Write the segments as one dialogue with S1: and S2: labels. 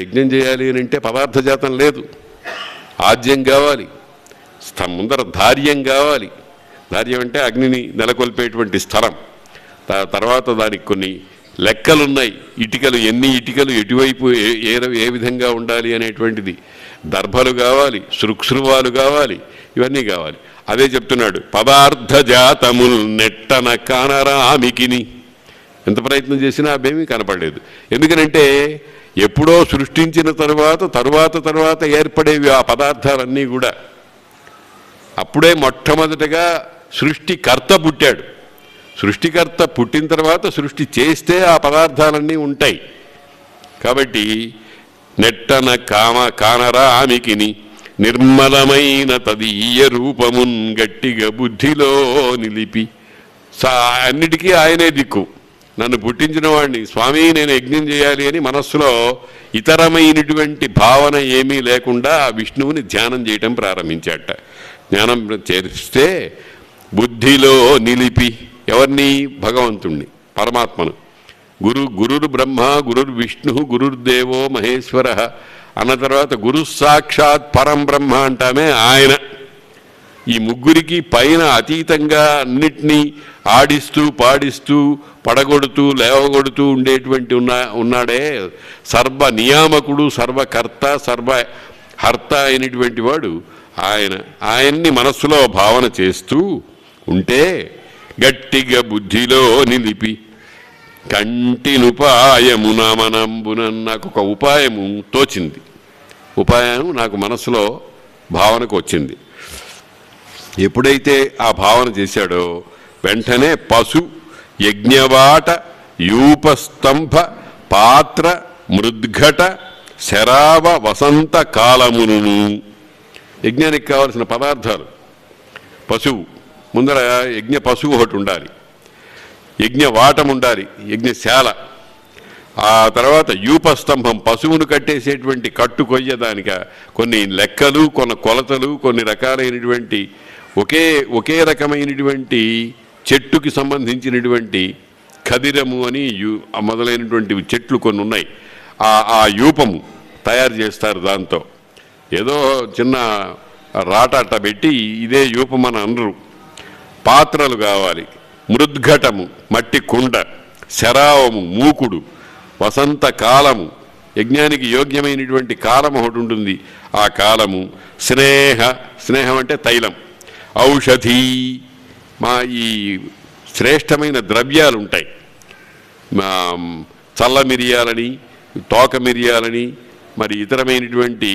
S1: యజ్ఞం చేయాలి అని అంటే పదార్థ జాతం లేదు, ఆజ్యం కావాలి, ముందర ధార్యం కావాలి. ధార్యం అంటే అగ్నిని నెలకొల్పేటువంటి స్థలం. తర్వాత దానికి కొన్ని లెక్కలున్నాయి. ఇటుకలు ఎన్ని ఇటుకలు ఎటువైపు ఏ విధంగా ఉండాలి అనేటువంటిది. దర్భలు కావాలి, శృక్ష్రువాలు కావాలి, ఇవన్నీ కావాలి. అదే చెప్తున్నాడు, పదార్థ జాతముల్ నెట్టన కానరామికిని. ఎంత ప్రయత్నం చేసినా అవేమీ కనపడలేదు. ఎందుకనంటే ఎప్పుడో సృష్టించిన తరువాత ఏర్పడేవి ఆ పదార్థాలన్నీ కూడా. అప్పుడే మొట్టమొదటగా సృష్టికర్త పుట్టాడు. సృష్టికర్త పుట్టిన తర్వాత సృష్టి చేస్తే ఆ పదార్థాలన్నీ ఉంటాయి. కాబట్టి నెట్టన కానరామికిని నిర్మలమైన తదీయ రూపమున్ గట్టిగా బుద్ధిలో నిలిపి. అన్నిటికీ ఆయనే దిక్కు. నన్ను పుట్టించిన వాడిని, స్వామి నేను యజ్ఞం చేయాలి అని మనస్సులో ఇతరమైనటువంటి భావన ఏమీ లేకుండా ఆ విష్ణువుని ధ్యానం చేయటం ప్రారంభించాట. జ్ఞానం చేస్తే బుద్ధిలో నిలిపి ఎవరిని? భగవంతుణ్ణి, పరమాత్మను. గురుర్ బ్రహ్మ, గురుర్ విష్ణు, గురుర్దేవో మహేశ్వర అన్న తర్వాత గురు సాక్షాత్ పరం బ్రహ్మ అంటామే ఆయన. ఈ ముగ్గురికి పైన అతీతంగా అన్నిటినీ ఆడిస్తూ పాడిస్తూ పడగొడుతూ లేవగొడుతూ ఉండేటువంటి ఉన్నాడే సర్వ నియామకుడు, సర్వకర్త, సర్వహర్త అయినటువంటి వాడు ఆయన్ని మనస్సులో భావన చేస్తూ ఉంటే గట్టిగా బుద్ధిలో నిలిపి కంటినుపాయమున మనంబున. నాకు ఒక ఉపాయము తోచింది. ఉపాయం నాకు మనసులో భావనకు వచ్చింది. ఎప్పుడైతే ఆ భావన చేశాడో వెంటనే పశు యజ్ఞవాట యూపస్తంభ పాత్ర మృద్ఘట శరావ వసంత కాలమును. యజ్ఞానికి కావలసిన పదార్థాలు పశువు, ముందర యజ్ఞ పశువు ఒకటి ఉండాలి, యజ్ఞవాటం ఉండాలి, యజ్ఞశాల. ఆ తర్వాత యూపస్తంభం, పశువును కట్టేసేటువంటి కట్టు కొయ్యదానిక కొన్ని లెక్కలు, కొన్ని కొలతలు, కొన్ని రకాలైనటువంటి ఒకే రకమైనటువంటి చెట్టుకి సంబంధించినటువంటి ఖదిరము అని మొదలైనటువంటి చెట్లు కొన్ని ఉన్నాయి. ఆ యూపము తయారు చేస్తారు. దాంతో ఏదో చిన్న రాటాట పెట్టి ఇదే యూపం అని అనరు. పాత్రలు కావాలి, మృద్ఘటము మట్టి కుండ, శరావము మూకుడు, వసంత కాలము యజ్ఞానికి యోగ్యమైనటువంటి కాలం ఒకటి ఉంటుంది, ఆ కాలము, స్నేహం అంటే తైలం, ఔషధి మా ఈ శ్రేష్టమైన ద్రవ్యాలు ఉంటాయి. చల్ల మిరియాలని, తోక మిరియాలని, మరి ఇతరమైనటువంటి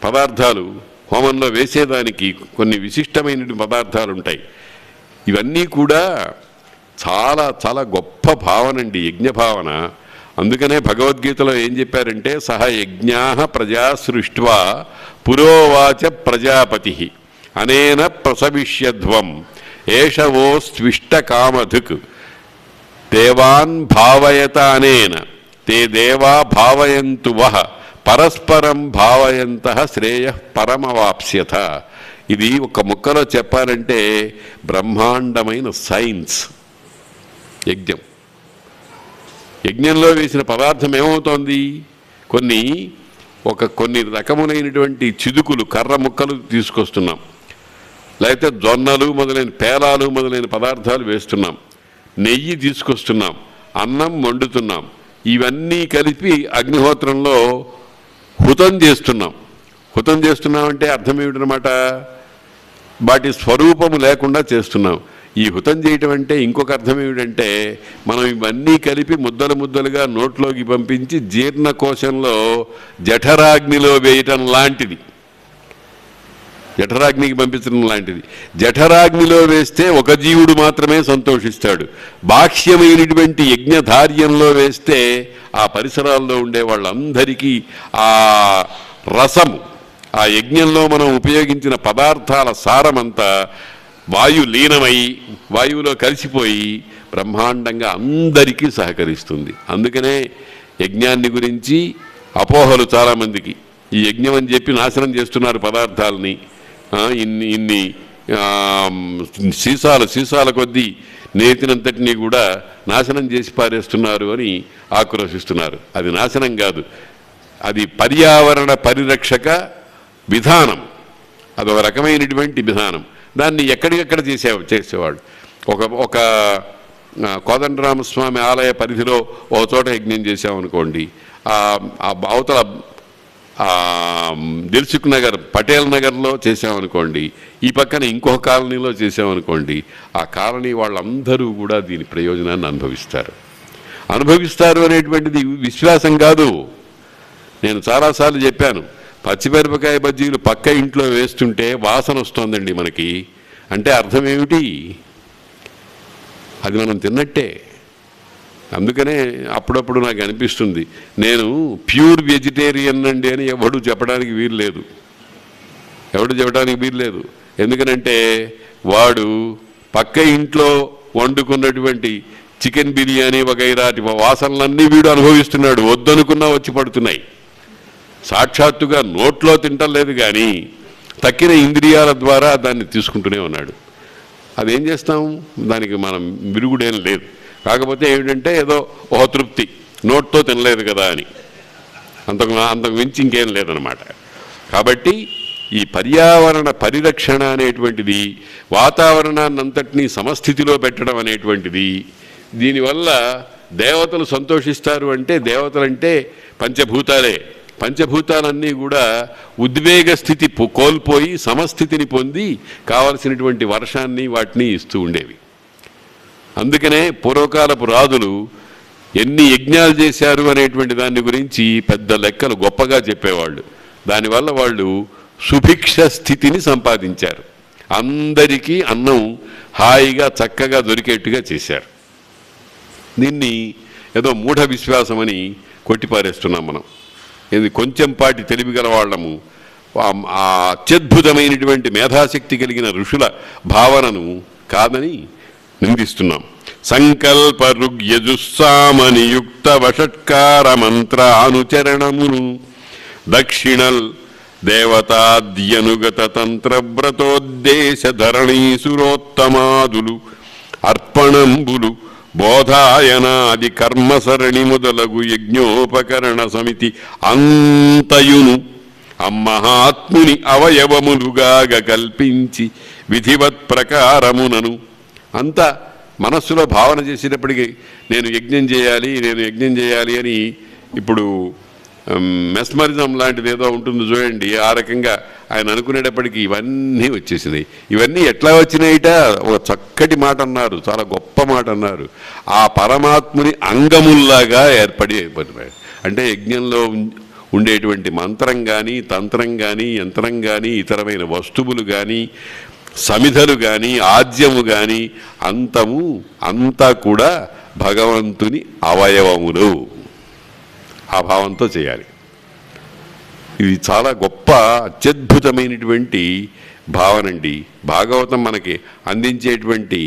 S1: పదార్థాలు హోమంలో వేసేదానికి కొన్ని విశిష్టమైనటువంటి పదార్థాలు ఉంటాయి. ఇవన్నీ కూడా చాలా చాలా గొప్ప భావన అండి, యజ్ఞ భావన. అందుకనే భగవద్గీతలో ఏం చెప్పారంటే సహ యజ్ఞా ప్రజా సృష్ట్వా పురోవాచ ప్రజాపతి అనేన ప్రసవిష్యధ్వం ఏషవోస్విష్ట కామధుక్ దేవాన్ భావయత అనేన తే దేవా భావయంతు వహ పరస్పరం భావయంత శ్రేయ పరమవాప్స్యత. ఇది ఒక ముక్కలో చెప్పాలంటే బ్రహ్మాండమైన సైన్స్ యజ్ఞం. యజ్ఞంలో వేసిన పదార్థం ఏమవుతోంది? కొన్ని రకములైనటువంటి చిదుకులు, కర్ర ముక్కలు తీసుకొస్తున్నాం, లేకపోతే జొన్నలు మొదలైన పేలాలు మొదలైన పదార్థాలు వేస్తున్నాం, నెయ్యి తీసుకొస్తున్నాం, అన్నం వండుతున్నాం. ఇవన్నీ కలిపి అగ్నిహోత్రంలో హుతం చేస్తున్నాం. హుతం చేస్తున్నామంటే అర్థం ఏమిటనమాట? వాటి స్వరూపము లేకుండా చేస్తున్నాం. ఈ హుతం చేయటం అంటే ఇంకొక అర్థం ఏమిటంటే మనం ఇవన్నీ కలిపి ముద్దలు ముద్దలుగా నోట్లోకి పంపించి జీర్ణకోశంలో జఠరాగ్నిలో వేయటం లాంటిది. జఠరాగ్నికి పంపించడం లాంటిది. జఠరాగ్నిలో వేస్తే ఒక జీవుడు మాత్రమే సంతోషిస్తాడు. బాహ్యమైనటువంటి యజ్ఞధార్యంలో వేస్తే ఆ పరిసరాల్లో ఉండే వాళ్ళందరికీ ఆ రసము, ఆ యజ్ఞంలో మనం ఉపయోగించిన పదార్థాల సారమంతా వాయులీనమై వాయువులో కలిసిపోయి బ్రహ్మాండంగా అందరికీ సహకరిస్తుంది. అందుకనే యజ్ఞాన్ని గురించి అపోహలు చాలామందికి. ఈ యజ్ఞం అని చెప్పి నాశనం చేస్తున్నారు పదార్థాలని. ఇన్ని సీసాల కొద్దీ నేతినంతటినీ కూడా నాశనం చేసి పారేస్తున్నారు అని ఆక్రోశిస్తున్నారు. అది నాశనం కాదు. అది పర్యావరణ పరిరక్షక విధానం, అదొక రకమైనటువంటి విధానం. దాన్ని ఎక్కడికక్కడ చేసేవాడు. ఒక కోదండరామస్వామి ఆలయ పరిధిలో ఒక చోట యజ్ఞం చేసామనుకోండి, అవతల దిల్సుఖ్ నగర్ పటేల్ నగర్లో చేసామనుకోండి, ఈ పక్కన ఇంకొక కాలనీలో చేసామనుకోండి, ఆ కాలనీ వాళ్ళందరూ కూడా దీని ప్రయోజనాన్ని అనుభవిస్తారు అనేటువంటిది విశ్వాసం కాదు. నేను చాలాసార్లు చెప్పాను, పచ్చిమిరపకాయ బజ్జీలు పక్క ఇంట్లో వేస్తుంటే వాసన వస్తుందండి మనకి అంటే అర్థం ఏమిటి? అది మనం తిన్నట్టే. అందుకనే అప్పుడప్పుడు నాకు అనిపిస్తుంది, నేను ప్యూర్ వెజిటేరియన్ అండి అని ఎవడు చెప్పడానికి వీల్లేదు. ఎందుకనంటే వాడు పక్క ఇంట్లో వండుకున్నటువంటి చికెన్ బిర్యానీ వగైరాటి వాసనలన్నీ వీడు అనుభవిస్తున్నాడు. వద్దనుకున్నా వచ్చి పడుతున్నాయి. సాక్షాత్తుగా నోట్లో తింటలేదు, కానీ తక్కిన ఇంద్రియాల ద్వారా దాన్ని తీసుకుంటూనే ఉన్నాడు. అదేం చేస్తాం, దానికి మనం విరుగుడేం లేదు. కాకపోతే ఏమిటంటే ఏదో ఒక తృప్తి, నోట్తో తినలేదు కదా అని, అంతకు మించి ఇంకేం లేదనమాట. కాబట్టి ఈ పర్యావరణ పరిరక్షణ అనేటువంటిది, వాతావరణాన్ని అంతటినీ సమస్థితిలో పెట్టడం అనేటువంటిది, దీనివల్ల దేవతలు సంతోషిస్తారు. అంటే దేవతలంటే పంచభూతాలే. పంచభూతాలన్నీ కూడా ఉద్వేగ స్థితి కోల్పోయి సమస్థితిని పొంది కావలసినటువంటి వర్షాన్ని వాటిని ఇస్తూ ఉండేవి. అందుకనే పూర్వకాలపు రాజులు ఎన్ని యజ్ఞాలు చేశారు అనేటువంటి దాని గురించి పెద్ద లెక్కలు గొప్పగా చెప్పేవాళ్ళు. దానివల్ల వాళ్ళు సుభిక్ష స్థితిని సంపాదించారు. అందరికీ అన్నం హాయిగా చక్కగా దొరికేట్టుగా చేశారు. దీన్ని ఏదో మూఢ విశ్వాసమని కొట్టిపారేస్తున్నాం మనం. ఇది కొంచెంపాటి తెలివి గల వాళ్ళము ఆ అత్యద్భుతమైనటువంటి మేధాశక్తి కలిగిన ఋషుల భావనను కాదని నిందిస్తున్నాం. సంకల్ప ఋగ్యజుస్సామనియుక్త వషట్కార మంత్రానుచరణమును దక్షిణల్ దేవతాద్యనుగత తంత్రవ్రతోద్దేశ ధరణీసురోత్తమాదులు అర్పణంబులు బోధాయనాది కర్మసరణి మొదలగు యజ్ఞోపకరణ సమితి అంతయును అమ్మహాత్ముని అవయవములుగాగ కల్పించి విధివత్ ప్రకారమునను అంత మనస్సులో భావన చేసేటప్పటికీ నేను యజ్ఞం చేయాలి అని ఇప్పుడు మెస్మరిజం లాంటిది ఏదో ఉంటుంది చూడండి, ఆ రకంగా ఆయన అనుకునేటప్పటికీ ఇవన్నీ వచ్చేసినాయి. ఇవన్నీ ఎట్లా వచ్చినాయిట? ఒక చక్కటి మాట అన్నారు, చాలా గొప్ప మాట అన్నారు. ఆ పరమాత్ముని అంగముల్లాగా ఏర్పడినాయి. అంటే యజ్ఞంలో ఉండేటువంటి మంత్రం కానీ, తంత్రం కానీ, యంత్రం కానీ, ఇతరమైన వస్తువులు కానీ, సమిధలు కానీ, ఆద్యము కానీ అంతా కూడా భగవంతుని అవయవములు. ఆ భావంతో చేయాలి. ఇది చాలా గొప్ప అత్యద్భుతమైనటువంటి భావనండి. భాగవతం మనకి అందించేటువంటి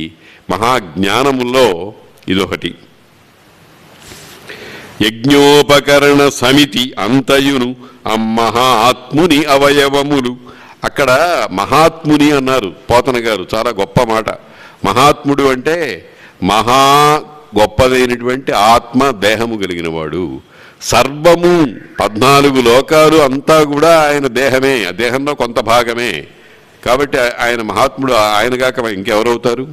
S1: మహాజ్ఞానముల్లో ఇదొకటి. యజ్ఞోపకరణ సమితి అంతయును మహాత్ముని అవయవములు. అక్కడ మహాత్ముని అన్నారు పోతన గారు, చాలా గొప్ప మాట. మహాత్ముడు అంటే మహా గొప్పదైనటువంటి ఆత్మ దేహము కలిగిన వాడు. సర్వము 14 లోకాలు అంతా కూడా ఆయన దేహమే, ఆ దేహంలో కొంత భాగమే. కాబట్టి ఆయన మహాత్ముడు. ఆయన కాక ఇంకెవరవుతారు?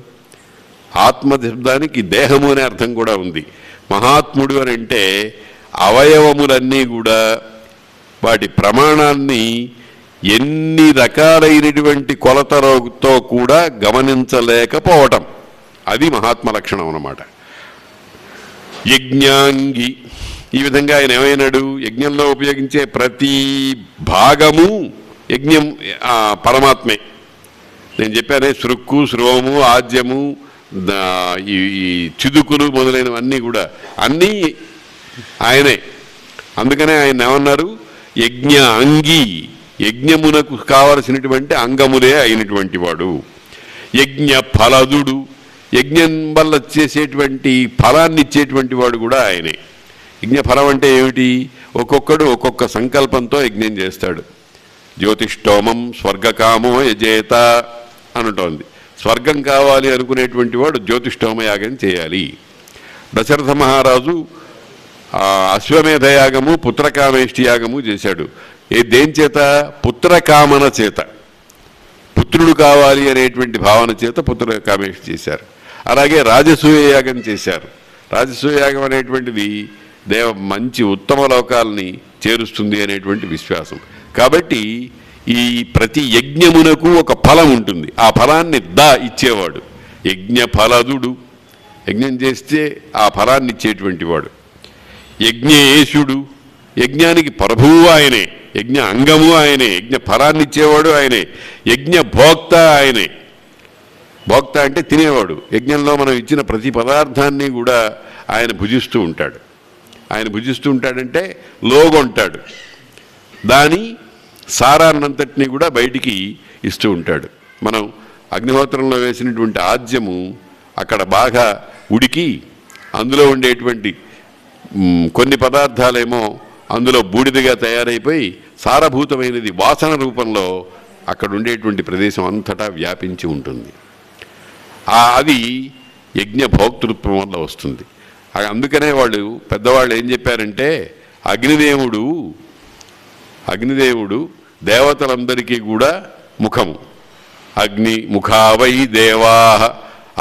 S1: ఆత్మ శబ్దానికి దేహము అనే అర్థం కూడా ఉంది. మహాత్ముడు అని అంటే అవయవములన్నీ కూడా వాటి ప్రమాణాన్ని ఎన్ని రకాలైనటువంటి కొలతతో కూడా గమనించలేకపోవటం, అది మహాత్మ లక్షణం అన్నమాట. యజ్ఞాంగి. ఈ విధంగా ఆయన ఏమైనాడు? యజ్ఞంలో ఉపయోగించే ప్రతి భాగము యజ్ఞం పరమాత్మే. నేను చెప్పానే, శృక్కు, శ్రోము, ఆద్యము, ఈ చిదుకులు మొదలైనవన్నీ కూడా అన్నీ ఆయనే. అందుకనే ఆయన ఏమన్నారు? యజ్ఞ అంగి. యజ్ఞమునకు కావలసినటువంటి అంగములే అయినటువంటి వాడు. యజ్ఞ ఫలదుడు. యజ్ఞం వల్ల చేసేటువంటి ఫలాన్ని ఇచ్చేటువంటి వాడు కూడా ఆయనే. యజ్ఞఫలం అంటే ఏమిటి? ఒక్కొక్కడు ఒక్కొక్క సంకల్పంతో యజ్ఞం చేస్తాడు. జ్యోతిష్టోమం స్వర్గకామో యజేత అనుటోంది. స్వర్గం కావాలి అనుకునేటువంటి వాడు జ్యోతిష్టోమ యాగం చేయాలి. దశరథ మహారాజు అశ్వమేధ యాగము పుత్రకామేష్టి యాగము చేశాడు. దేని చేత? పుత్రకామన చేత, పుత్రుడు కావాలి అనేటువంటి భావన చేత పుత్రకామేష్టి చేశారు. అలాగే రాజసూయ యాగం చేశారు. రాజసూయ యాగం అనేటువంటిది మంచి ఉత్తమ లోకాలని చేరుస్తుంది అనేటువంటి విశ్వాసం. కాబట్టి ఈ ప్రతి యజ్ఞమునకు ఒక ఫలం ఉంటుంది. ఆ ఫలాన్ని ఇచ్చేవాడు యజ్ఞ ఫలదుడు. యజ్ఞం చేస్తే ఆ ఫలాన్ని ఇచ్చేటువంటి వాడు. యజ్ఞేశుడు, యజ్ఞానికి ప్రభువు ఆయనే, యజ్ఞ అంగము ఆయనే, యజ్ఞ ఫలాన్ని ఇచ్చేవాడు ఆయనే, యజ్ఞ భోక్త ఆయనే. భోక్త అంటే తినేవాడు. యజ్ఞంలో మనం ఇచ్చిన ప్రతి పదార్థాన్ని కూడా ఆయన భుజిస్తూ ఉంటాడు. ఆయన భుజిస్తూ ఉంటాడంటే లోగొంటాడు, దాని సారాన్నంతటినీ కూడా బయటికి ఇస్తూ ఉంటాడు. మనం అగ్నిహోత్రంలో వేసినటువంటి ఆజ్యము అక్కడ బాగా ఉడికి అందులో ఉండేటువంటి కొన్ని పదార్థాలేమో అందులో బూడిదగా తయారైపోయి సారభూతమైనది వాసన రూపంలో అక్కడ ఉండేటువంటి ప్రదేశం అంతటా వ్యాపించి ఉంటుంది. అది యజ్ఞ భోక్తృత్వం వల్ల వస్తుంది. అందుకనే వాళ్ళు పెద్దవాళ్ళు ఏం చెప్పారంటే అగ్నిదేవుడు దేవతలందరికీ కూడా ముఖము. అగ్ని ముఖావై దేవా,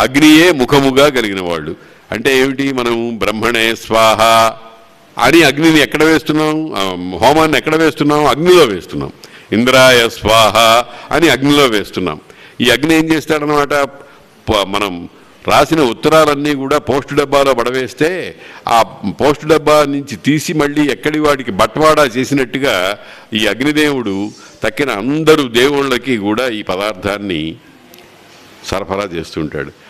S1: అగ్నియే ముఖముగా కలిగిన వాళ్ళు. అంటే ఏమిటి? మనం బ్రహ్మణే స్వాహ అని అగ్నిని ఎక్కడ వేస్తున్నాం? హోమాన్ని ఎక్కడ వేస్తున్నాం? అగ్నిలో వేస్తున్నాం. ఇంద్రాయ స్వాహ అని అగ్నిలో వేస్తున్నాం. ఈ అగ్ని ఏం చేస్తాడనమాట? మనం రాసిన ఉత్తరాలన్నీ కూడా పోస్టు డబ్బాలో పడవేస్తే ఆ పోస్టు డబ్బా నుంచి తీసి మళ్ళీ ఎక్కడి వాడికి బట్వాడా చేసినట్టుగా ఈ అగ్నిదేవుడు తక్కిన అందరూ దేవుళ్ళకి కూడా ఈ పదార్థాన్ని సరఫరా చేస్తుంటాడు.